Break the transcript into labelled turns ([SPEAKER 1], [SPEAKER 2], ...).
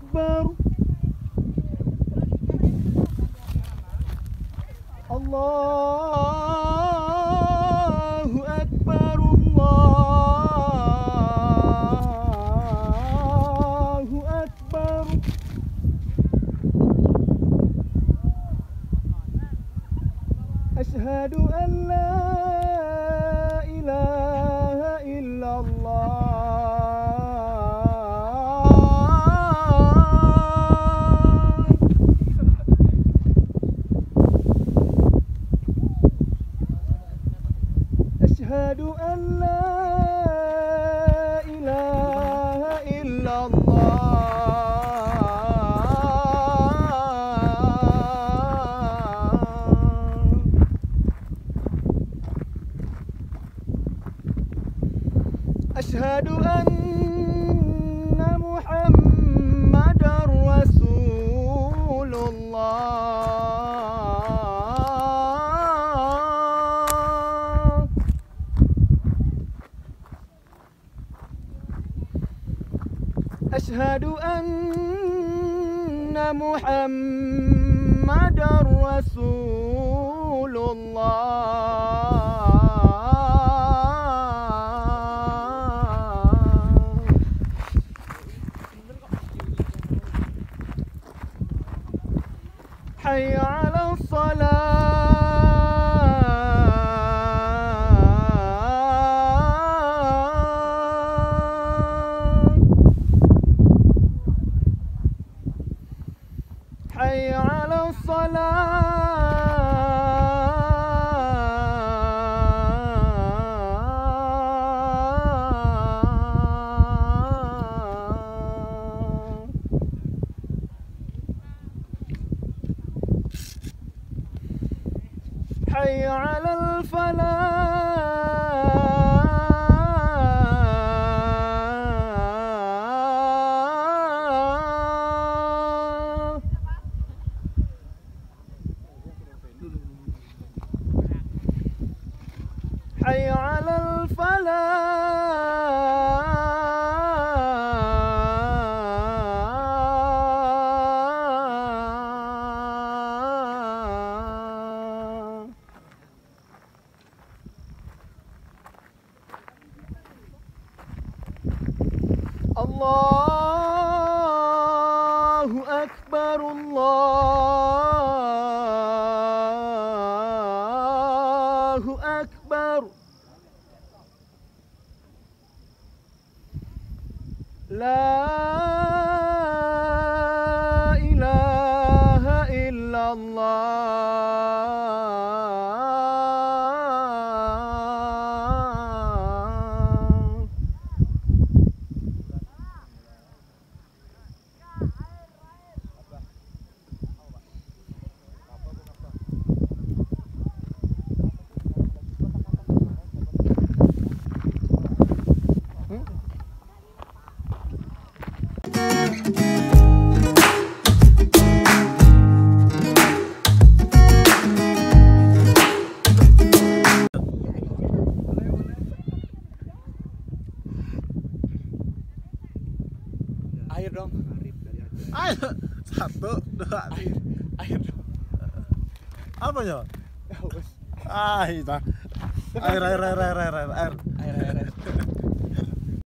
[SPEAKER 1] Akbar. Allahu Akbar. Allahu Akbar. Asyhadu an la ilaha illallah. Asyhadu an la ilaha illallah. Asyhadu anna Muhammadar Rasulullah. Asyhadu anna Muhammadar Rasulullah. Hayya 'alas salat. Hayya 'alas salat. Hayya 'alal falah. Hayya 'alal falah. Allahu Akbar. Allahu Akbar. La ilaha illallah.
[SPEAKER 2] Air dong.
[SPEAKER 3] Ayo, 1, 2,
[SPEAKER 2] Air dong.
[SPEAKER 3] apa ya?
[SPEAKER 2] Ya, wes.
[SPEAKER 3] Air.
[SPEAKER 2] Air.